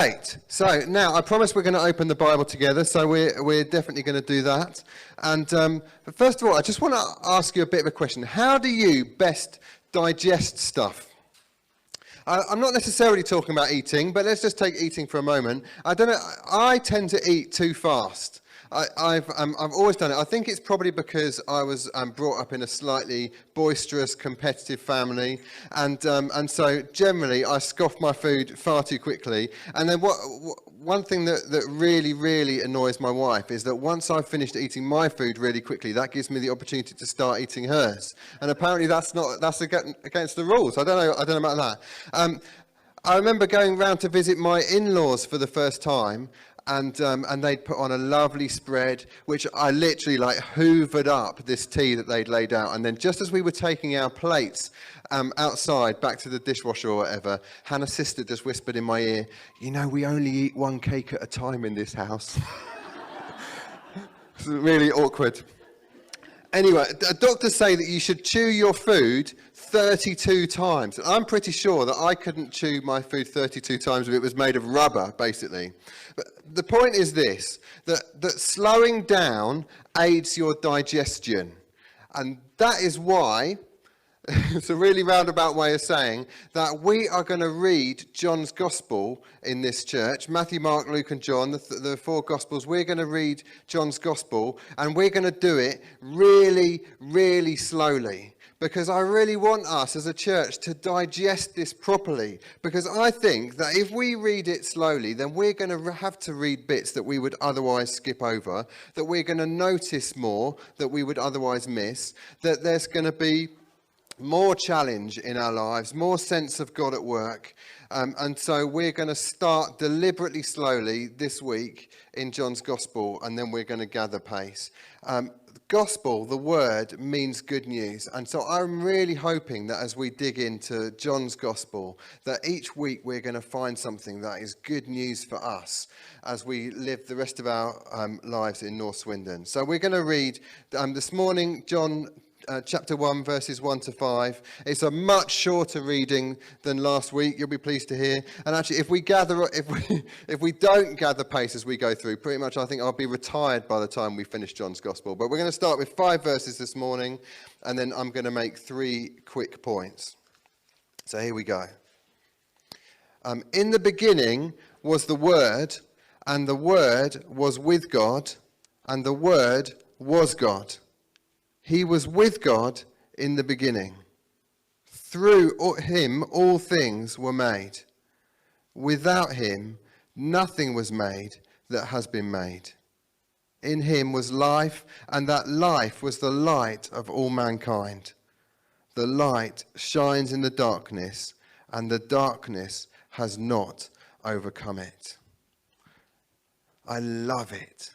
Right, so now I promise we're going to open the Bible together, so we're definitely going to do that. And but first of all, I just want to ask you a bit of a question. How do you best digest stuff? I'm not necessarily talking about eating, but let's just take eating for a moment. I don't know, I tend to eat too fast. I've always done it. I think it's probably because I was brought up in a slightly boisterous, competitive family, and so generally I scoff my food far too quickly. And then one thing that really annoys my wife is that once I've finished eating my food really quickly, that gives me the opportunity to start eating hers. And apparently that's against the rules. I don't know about that. I remember going round to visit my in-laws for the first time. And they'd put on a lovely spread, which I literally hoovered up this tea that they'd laid out. And then just as we were taking our plates outside, back to the dishwasher or whatever, Hannah's sister just whispered in my ear, "You know, we only eat one cake at a time in this house." It's really awkward. Anyway, doctors say that you should chew your food 32 times. I'm pretty sure that I couldn't chew my food 32 times if it was made of rubber, basically. But the point is this, that slowing down aids your digestion. And that is why, it's a really roundabout way of saying, that we are going to read John's Gospel in this church. Matthew, Mark, Luke and John, the four Gospels. We're going to read John's Gospel, and we're going to do it really slowly. Because I really want us as a church to digest this properly. Because I think that if we read it slowly, then we're going to have to read bits that we would otherwise skip over, that we're going to notice more that we would otherwise miss, that there's going to be more challenge in our lives, more sense of God at work. And so we're going to start deliberately slowly this week in John's Gospel, and then we're going to gather pace. Gospel, the word, means good news. And so I'm really hoping that as we dig into John's Gospel, that each week we're going to find something that is good news for us as we live the rest of our lives in North Swindon. So we're going to read this morning, John chapter 1, verses 1 to 5. It's a much shorter reading than last week, you'll be pleased to hear. And actually, if we don't gather pace as we go through, pretty much I think I'll be retired by the time we finish John's Gospel. But we're going to start with 5 verses this morning, and then I'm going to make 3 quick points. So here we go. In the beginning was the Word, and the Word was with God, and the Word was God. He was with God in the beginning. Through him all things were made. Without him nothing was made that has been made. In him was life, and that life was the light of all mankind. The light shines in the darkness, and the darkness has not overcome it. I love it.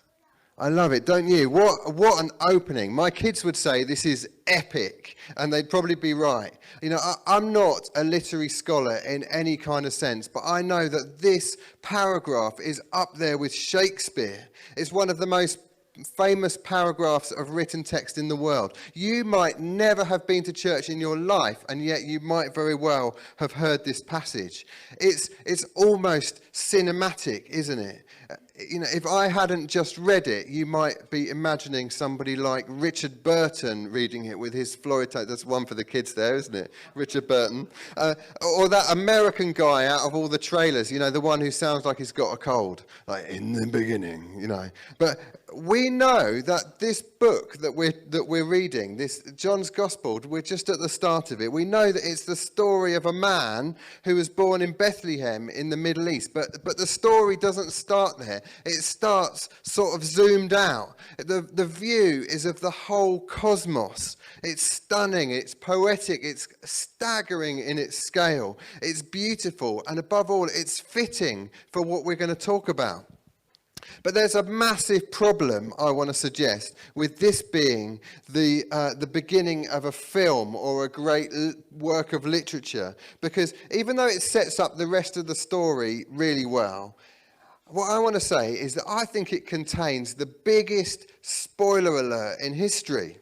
I love it, don't you? What an opening. My kids would say this is epic, and they'd probably be right. You know, I'm not a literary scholar in any kind of sense, but I know that this paragraph is up there with Shakespeare. It's one of the most famous paragraphs of written text in the world. You might never have been to church in your life, and yet you might very well have heard this passage. It's almost cinematic, isn't it? You know, if I hadn't just read it, you might be imagining somebody like Richard Burton reading it with his florid tone. That's one for the kids there, isn't it? Richard Burton. Or that American guy out of all the trailers, you know, the one who sounds like he's got a cold. Like, in the beginning, you know. But we know that this book that we're reading, this John's Gospel, we're just at the start of it. We know that it's the story of a man who was born in Bethlehem in the Middle East. But the story doesn't start there. It starts sort of zoomed out. The view is of the whole cosmos. It's stunning, it's poetic, it's staggering in its scale. It's beautiful, and above all, it's fitting for what we're going to talk about. But there's a massive problem, I want to suggest, with this being the beginning of a film or a great work of literature. Because even though it sets up the rest of the story really well, what I want to say is that I think it contains the biggest spoiler alert in history.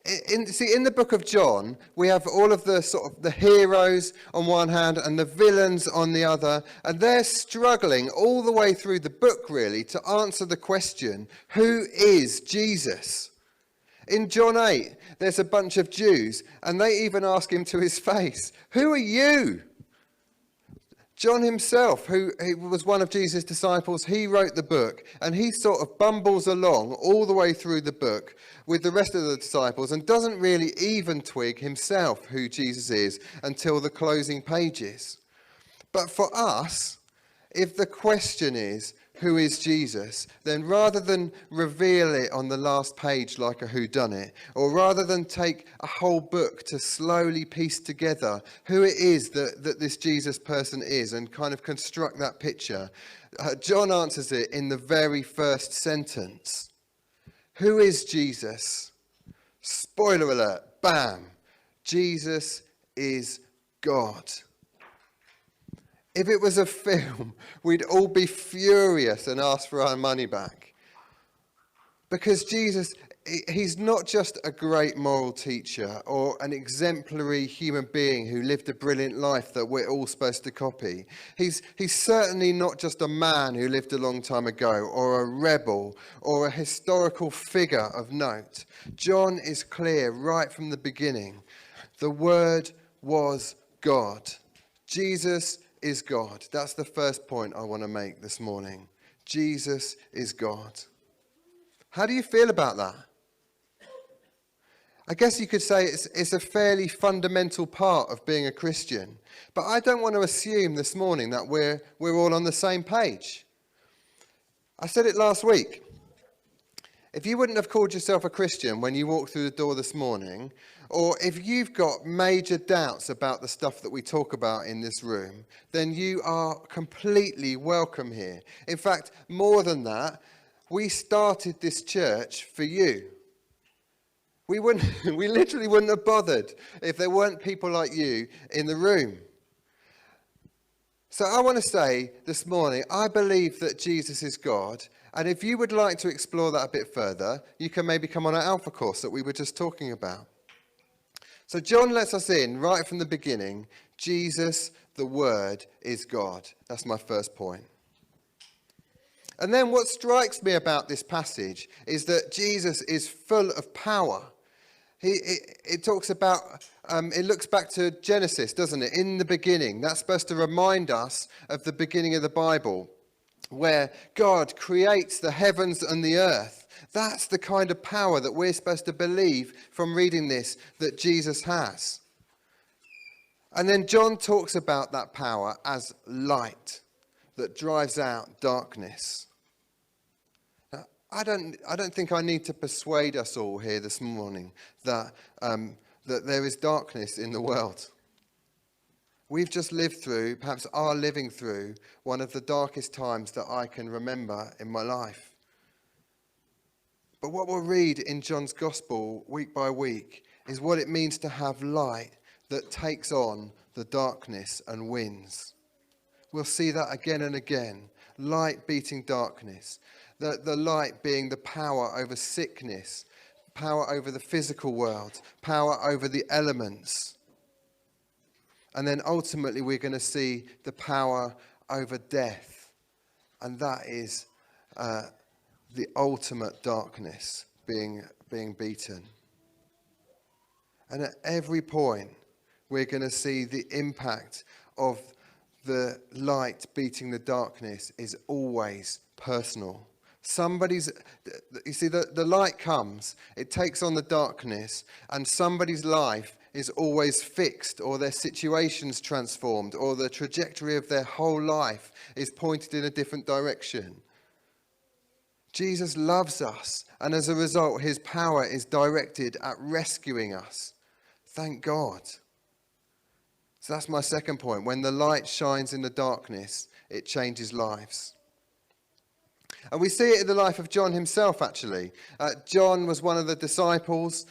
In the book of John, we have all of the sort of the heroes on one hand and the villains on the other, and they're struggling all the way through the book, really, to answer the question, who is Jesus? In John 8, there's a bunch of Jews, and they even ask him to his face, who are you? John himself, who was one of Jesus' disciples, he wrote the book, and he sort of bumbles along all the way through the book with the rest of the disciples and doesn't really even twig himself who Jesus is until the closing pages. But for us, if the question is, who is Jesus, then rather than reveal it on the last page like a whodunit, or rather than take a whole book to slowly piece together who it is that this Jesus person is and kind of construct that picture, John answers it in the very first sentence. Who is Jesus? Spoiler alert, bam! Jesus is God. If it was a film, we'd all be furious and ask for our money back. Because Jesus, he's not just a great moral teacher or an exemplary human being who lived a brilliant life that we're all supposed to copy. He's certainly not just a man who lived a long time ago or a rebel or a historical figure of note. John is clear right from the beginning. The Word was God. Jesus is God. That's the first point I want to make this morning. Jesus is God. How do you feel about that? I guess you could say it's a fairly fundamental part of being a Christian. But I don't want to assume this morning that we're all on the same page. I said it last week. If you wouldn't have called yourself a Christian when you walked through the door this morning, or if you've got major doubts about the stuff that we talk about in this room, then you are completely welcome here. In fact, more than that, we started this church for you. We literally wouldn't have bothered if there weren't people like you in the room. So I want to say this morning, I believe that Jesus is God. And if you would like to explore that a bit further, you can maybe come on our Alpha course that we were just talking about. So John lets us in right from the beginning. Jesus, the Word, is God. That's my first point. And then what strikes me about this passage is that Jesus is full of power. It talks about, it looks back to Genesis, doesn't it? In the beginning. That's supposed to remind us of the beginning of the Bible, where God creates the heavens and the earth. That's the kind of power that we're supposed to believe from reading this that Jesus has. And then John talks about that power as light that drives out darkness. Now, I don't think I need to persuade us all here this morning that there is darkness in the world. We've just lived through, perhaps are living through, one of the darkest times that I can remember in my life. But what we'll read in John's Gospel week by week is what it means to have light that takes on the darkness and wins. We'll see that again and again. Light beating darkness. The light being the power over sickness, power over the physical world, power over the elements. And then ultimately we're going to see the power over death. And that is the ultimate darkness being beaten. And at every point we're going to see the impact of the light beating the darkness is always personal. You see, the light comes, it takes on the darkness, and somebody's life is always fixed, or their situation's transformed, or the trajectory of their whole life is pointed in a different direction. Jesus loves us, and as a result, his power is directed at rescuing us. Thank God. So that's my second point. When the light shines in the darkness, it changes lives. And we see it in the life of John himself, actually. John was one of the disciples.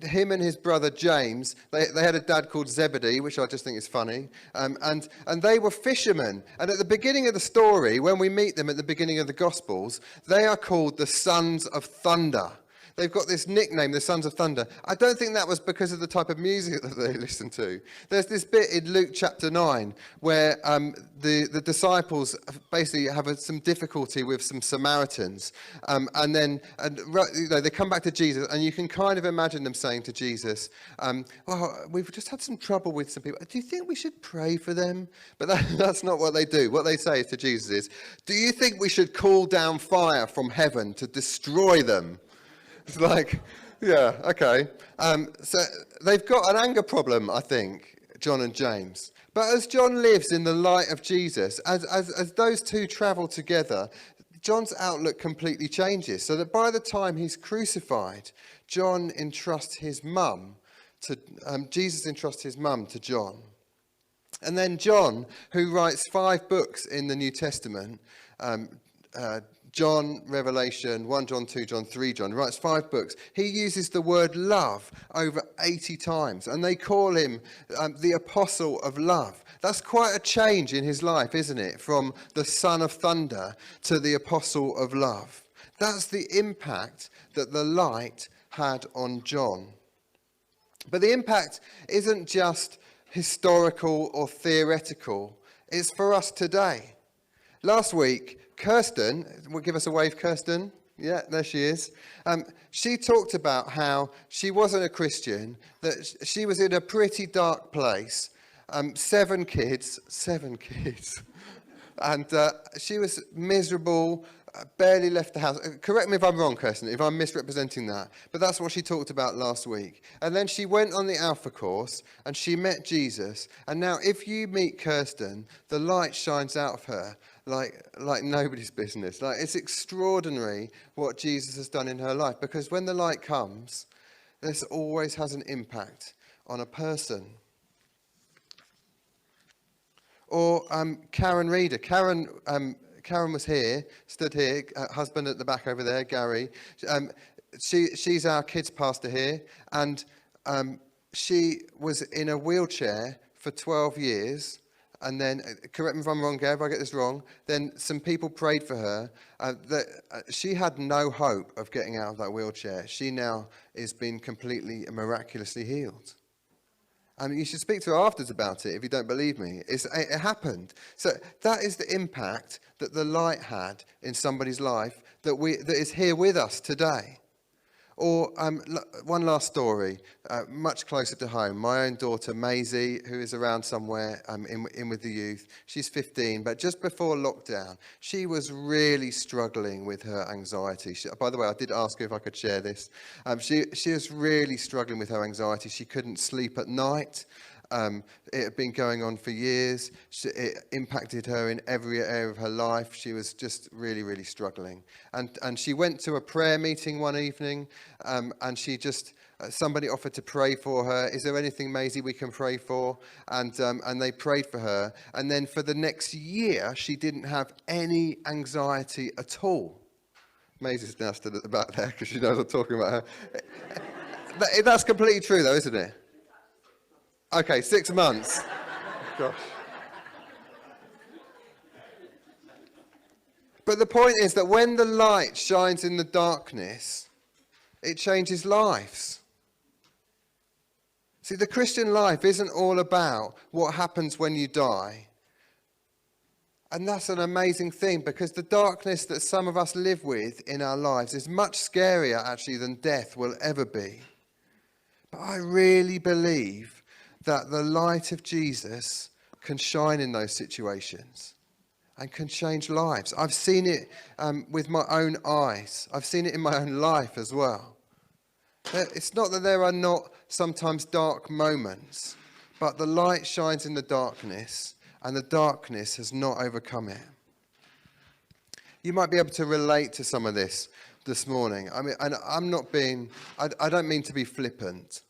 Him and his brother James, they had a dad called Zebedee, which I just think is funny. And they were fishermen. And at the beginning of the story, when we meet them at the beginning of the Gospels, they are called the sons of thunder. They've got this nickname, the Sons of Thunder. I don't think that was because of the type of music that they listened to. There's this bit in Luke chapter 9 where the disciples basically have some difficulty with some Samaritans. They come back to Jesus, and you can kind of imagine them saying to Jesus, well, we've just had some trouble with some people. Do you think we should pray for them? But that's not what they do. What they say to Jesus is, do you think we should call down fire from heaven to destroy them? It's like, yeah, okay. So they've got an anger problem, I think, John and James. But as John lives in the light of Jesus, as those two travel together, John's outlook completely changes. So that by the time he's crucified, John entrusts his mum to, Jesus entrusts his mum to John. And then John, who writes 5 books in the New Testament, John, Revelation, 1 John, 2 John, 3 John, writes 5 books. He uses the word love over 80 times, and they call him the Apostle of Love. That's quite a change in his life, isn't it? From the Son of Thunder to the Apostle of Love. That's the impact that the light had on John. But the impact isn't just historical or theoretical. It's for us today. Last week, Kirsten, will give us a wave, Kirsten? Yeah, there she is. She talked about how she wasn't a Christian, that she was in a pretty dark place. 7 kids. And she was miserable, barely left the house. Correct me if I'm wrong, Kirsten, if I'm misrepresenting that. But that's what she talked about last week. And then she went on the Alpha course and she met Jesus. And now if you meet Kirsten, the light shines out of her like nobody's business. Like, it's extraordinary what Jesus has done in her life, because when the light comes, this always has an impact on a person. Or Karen Reeder. Karen was here, stood here, husband at the back over there, Gary. She's our kids pastor here, and she was in a wheelchair for 12 years. And then, correct me if I'm wrong, Gav, if I get this wrong, then some people prayed for her. She had no hope of getting out of that wheelchair. She now is being completely and miraculously healed. You should speak to her afterwards about it if you don't believe me. It happened. So that is the impact that the light had in somebody's life that is here with us today. Or one last story, much closer to home. My own daughter, Maisie, who is around somewhere in with the youth, she's 15, but just before lockdown, she was really struggling with her anxiety. By the way, I did ask her if I could share this. She was really struggling with her anxiety. She couldn't sleep at night. It had been going on for years. It impacted her in every area of her life. She was just really, really struggling. And she went to a prayer meeting one evening, and she just, somebody offered to pray for her. Is there anything, Maisie, we can pray for? And they prayed for her. And then for the next year, she didn't have any anxiety at all. Maisie's now stood at the back there because she knows I'm talking about her. That's completely true, though, isn't it? Okay, 6 months. Gosh. But the point is that when the light shines in the darkness, it changes lives. See, the Christian life isn't all about what happens when you die. And that's an amazing thing, because the darkness that some of us live with in our lives is much scarier, actually, than death will ever be. But I really believe that the light of Jesus can shine in those situations and can change lives. I've seen it with my own eyes. I've seen it in my own life as well. It's not that there are not sometimes dark moments, but the light shines in the darkness, and the darkness has not overcome it. You might be able to relate to some of this morning. I mean, and I don't mean to be flippant.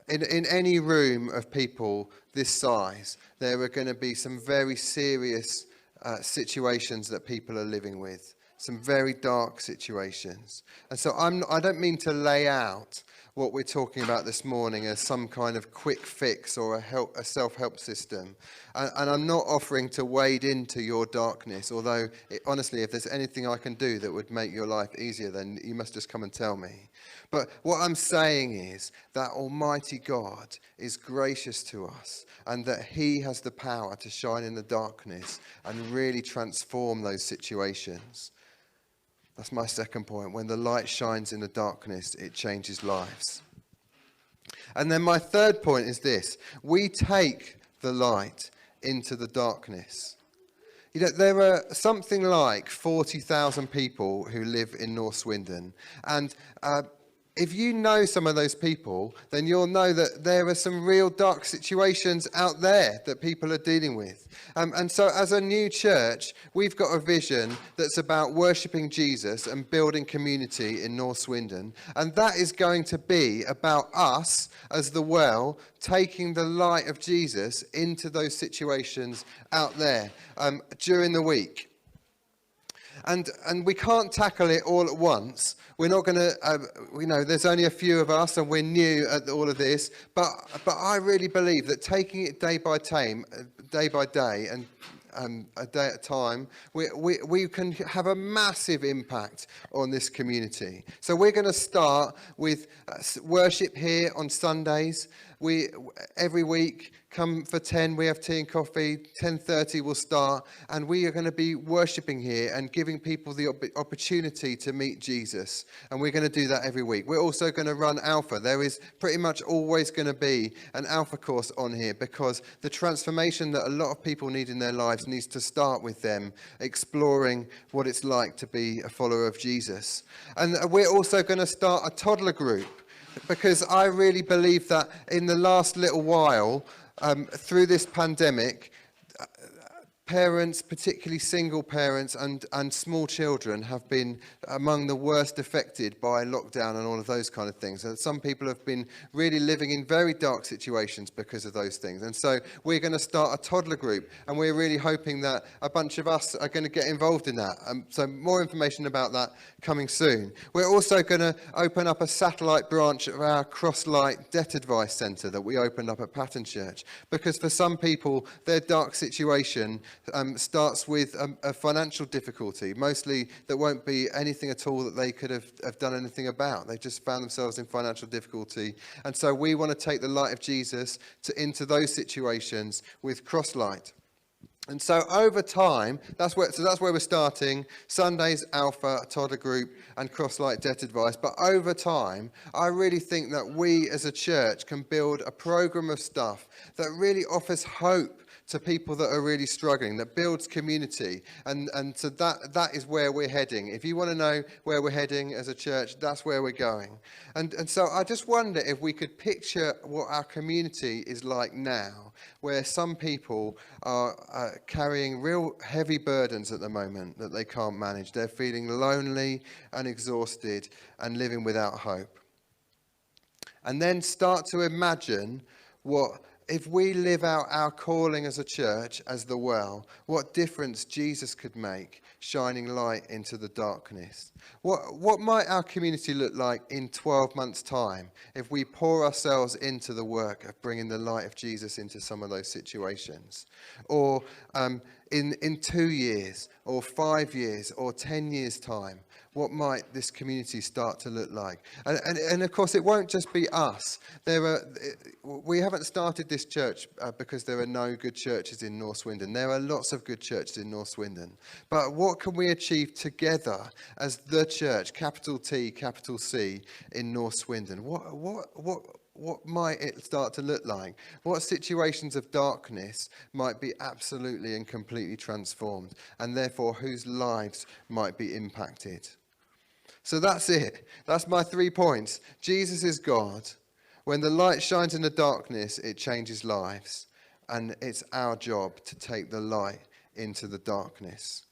In any room of people this size, there are going to be some very serious situations that people are living with, some very dark situations. And so I don't mean to lay out what we're talking about this morning as some kind of quick fix or a self-help system. And I'm not offering to wade into your darkness, although honestly, if there's anything I can do that would make your life easier, then you must just come and tell me. But what I'm saying is that Almighty God is gracious to us and that he has the power to shine in the darkness and really transform those situations. That's my second point. When the light shines in the darkness, it changes lives. And then my third point is this. We take the light into the darkness. You know, there are something like 40,000 people who live in North Swindon. And if you know some of those people, then you'll know that there are some real dark situations out there that people are dealing with. And so as a new church, we've got a vision that's about worshipping Jesus and building community in North Swindon. And that is going to be about us as the well, taking the light of Jesus into those situations out there during the week. And we can't tackle it all at once. We're not going to, there's only a few of us and we're new at all of this. But I really believe that taking it day by day and a day at a time, we can have a massive impact on this community. So we're going to start with worship here on Sundays. Every week, come for 10, we have tea and coffee. 10:30 we'll start, and we are going to be worshipping here and giving people the opportunity to meet Jesus. And we're going to do that every week. We're also going to run Alpha. There is pretty much always going to be an Alpha course on here because the transformation that a lot of people need in their lives needs to start with them exploring what it's like to be a follower of Jesus. And we're also going to start a toddler group, because I really believe that in the last little while, through this pandemic, parents, particularly single parents and small children, have been among the worst affected by lockdown and all of those kind of things. And some people have been really living in very dark situations because of those things. And so we're going to start a toddler group, and we're really hoping that a bunch of us are going to get involved in that. So more information about that coming soon. We're also going to open up a satellite branch of our Crosslight Debt Advice Centre that we opened up at Patton Church, because for some people, their dark situation starts with a financial difficulty, mostly that won't be anything at all that they could have done anything about. They just found themselves in financial difficulty. And so we want to take the light of Jesus into those situations with Crosslight. And so over time, that's where we're starting. Sundays, Alpha, toddler group, and Crosslight Debt Advice. But over time, I really think that we as a church can build a program of stuff that really offers hope to people that are really struggling, that builds community. And so that is where we're heading. If you want to know where we're heading as a church, that's where we're going. And so I just wonder if we could picture what our community is like now, where some people are carrying real heavy burdens at the moment that they can't manage. They're feeling lonely and exhausted and living without hope. And then start to imagine if we live out our calling as a church, as the well, what difference Jesus could make shining light into the darkness. What might our community look like in 12 months' time if we pour ourselves into the work of bringing the light of Jesus into some of those situations? Or in 2 years, or 5 years, or 10 years' time? What might this community start to look like? And of course, it won't just be us. We haven't started this church because there are no good churches in North Swindon. There are lots of good churches in North Swindon. But what can we achieve together as the church, capital T, capital C, in North Swindon? What might it start to look like? What situations of darkness might be absolutely and completely transformed, and therefore whose lives might be impacted? So that's it. That's my 3 points. Jesus is God. When the light shines in the darkness, it changes lives. And it's our job to take the light into the darkness.